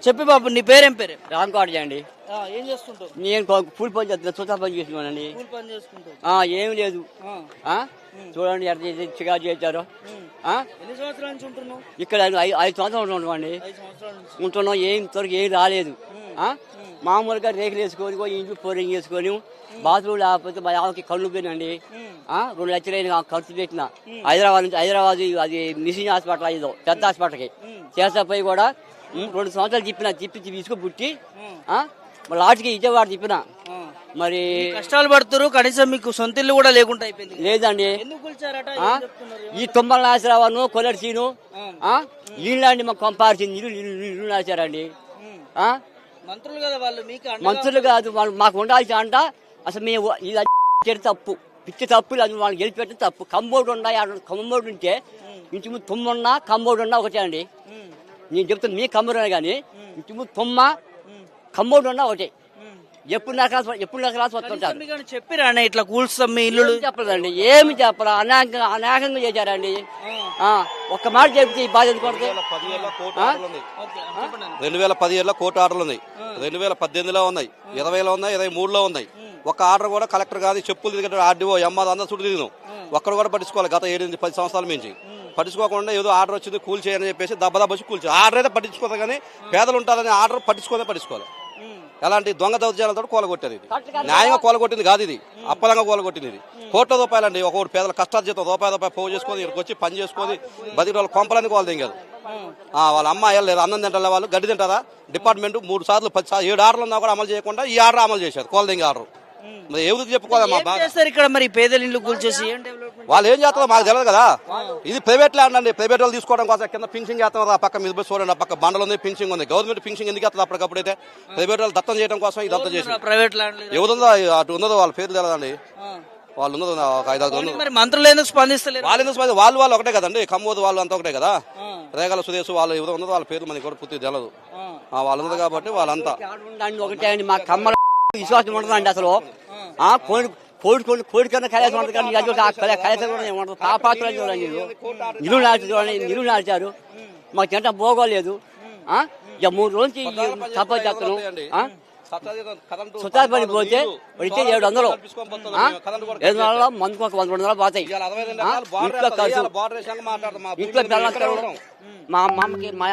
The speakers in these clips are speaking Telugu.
చెప్పి బాబు నీ పేరేం పేరు? రామకోట అండి. ఏం చేస్తుంటావు? నేను కూలి పని చేస్తున్నా, సుతా పని చేస్తున్నానండి. కూలి పని చేసుకుంటావు? ఏం లేదు. చూడండి ఎంత చిగా చేశారు. ఎన్ని సంవత్సరాల నుంచి ఉంటున్నావు ఇక్కడ? 5 సంవత్సరాలు ఉంటున్నామండి. 5 సంవత్సరాల నుంచి ఉంటున్నాం. ఇంతవరకు ఏం రాలేదు. మామూలుగా రేకులు వేసుకొని ఇంట్లో పోరింగ్ వేసుకొని బాత్రూమ్ లేకపోతే మా ఆమెకి కళ్ళు పోయినండి. 2 లక్షలు ఖర్చు పెట్టిన. హైదరాబాద్ అది మిషన్ హాస్పిటల్ అయ్యేదో పెద్ద హాస్పిటల్కి చేసపోయి కూడా 2 సంవత్సరాలు తిప్పి తీసుకు పుట్టి లాస్ట్కి విజయవాడ తిప్పిన. మరి కష్టాలు పడుతున్నారు. కనీసం మీకు సొంత ఇల్లు కూడా లేకుండా అయిపోయింది. లేదండి. ఎందుకు కూల్చారట? ఈ తుమ్మల నాశరావాను కొలటి సీను వీళ్ళండి మాకు పంపాల్సింది ఇల్లు నాశారండి. మంత్రులు కదా వాళ్ళు, మీకు మంత్రులు కాదు వాళ్ళు, మాకు ఉండాల్సి అంట. అసలు మేము ఇది తప్పు, పిచ్చి తప్పు. అది వాళ్ళు గెలిపెట్టిన తప్పు. కంబోర్డు ఉన్నాయి, కంబోర్డు ఉంటే ఇంటి ముందు తుమ్మున్నా కంబోర్డు ఉన్నా ఒకటే అండి. నేను చెప్తాను మీ కంబోర్డు కానీ ఇంటి ముందు తుమ్మ కంబోర్డు ఉన్నా ఒకటే. ఎప్పుడు నాకు వస్తుంటారు. చెప్పిరా ఇట్లా కూల్స్తాం మీ ఇల్లు? చెప్పలేదండి, ఏమి చెప్పరా. అనాకంగా చేశారండి. ఒక్క మాట చెప్తే ఈ బాధ్యత కొడితే 2017లో కోర్టు ఆర్డర్లు ఉన్నాయి, 2018లో ఉన్నాయి, 20లో ఉన్నాయి, 23లో ఉన్నాయి. ఒక ఆర్డర్ కూడా కలెక్టర్ కాదు, చెప్పులు దిగట్టు ఆర్డీఓ ఎమ్మాది అందరూ చుట్టూ తిరిగినాం. ఒక్కడు కూడా పట్టించుకోవాలి. గత 7-10 సంవత్సరాల నుంచి పట్టించుకోకుండా ఏదో ఆర్డర్ వచ్చింది కూల్ చేయని చెప్పేసి దెబ్బ వచ్చి కూల్చి ఆర్డర్ అయితే పట్టించుకోదు. కానీ పేదలు ఉంటారని ఆర్డర్ పట్టించుకోవాలి. ఎలాంటి దొంగ దౌర్జన్యాలతో కూలగొట్టేది. ఇది న్యాయంగా కూలగొట్టింది కాదు, ఇది అప్పలంగా కూలగొట్టింది. ఇది కోట్ల రూపాయలండి. ఒకటి పేదల కష్టాలు చేత రూపాయి పోగు చేసుకొని ఇక్కడికి వచ్చి పని చేసుకొని బతికి వాళ్ళ కొంపలని వాళ్ళు దింగారు. వాళ్ళ అమ్మ లేదు, అన్నం తింటారా, వాళ్ళు గడ్డి తింటారా. డిపార్ట్మెంట్ 3 సార్లు 7 ఆర్డర్లు ఉన్నా కూడా అమలు చేయకుండా ఈ ఆర్డర్ అమలు చేశారు, కోల దింగి ఆర్డర్. మరి ఎవరికి చెప్పుకోవాలి? ఇక్కడ మరి పేదల ఇల్లు కూల్చేసి వాళ్ళు ఏం చేస్తారో మాకు తెలియదు కదా. ఇది ప్రైవేట్ ల్యాండ్ అండి. ప్రైవేట్ వాళ్ళు తీసుకోవడం కోసం కింద పింఛింగ్ చేస్తున్నారు. ఆ పక్క మీద చూడండి, ఆ పక్క బండలు ఉంది, పింఛింగ్ ఉంది. గవర్నమెంట్ పింఛింగ్ ఎందుకు చేస్తుంది అప్పటికప్పుడు? అయితే ప్రైవేట్ వాళ్ళు దత్తం చేయడం కోసం ఇదంతా చేసి ప్రైవేట్ ల్యాండ్ ఎవరుందో అటు ఉన్నదో వాళ్ళ పేరు తెలియదండి. వాళ్ళు ఉన్నదో ఒక 5-6 మంత్రులు ఎందుకు స్పందిస్తలేదు? వాళ్ళు ఎందుకు వాళ్ళు ఒకటే కదండి. ఖమ్మోదు వాళ్ళు అంతా ఒకటే కదా. రేగల సుదేశ్ వాళ్ళు ఎవరో ఉన్నదో వాళ్ళ పేరు మనకి కూడా పూర్తి తెలియదు. వాళ్ళు ఉన్నది కాబట్టి వాళ్ళంతా ఒకటే అండి. మా కమ్మల విశ్వాసం ఉండదండి అసలు. కోడి కన్నా కళాశాల ఉంటుంది కానీ కళాశాల పాపాత్ర చూడండి. నిలువు నాల్చారు. మాకు తింటా పోగోలేదు. ఇక 3 రోజు నుంచి తప్ప చేస్తాను. సుతార్ పని పోతే పడితే 700, 700 మందుకు ఒక 100 పోతాయి. ఇంట్లో ఖర్చు, ఇంట్లో పిల్లలు. మా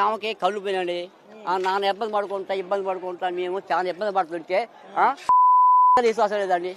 అమ్మకి కళ్ళు పోయినండి. నాన్న ఇబ్బంది పడుకుంటా మేము చాలా ఇబ్బంది పడుతుంటే విశ్వాసం లేదండి.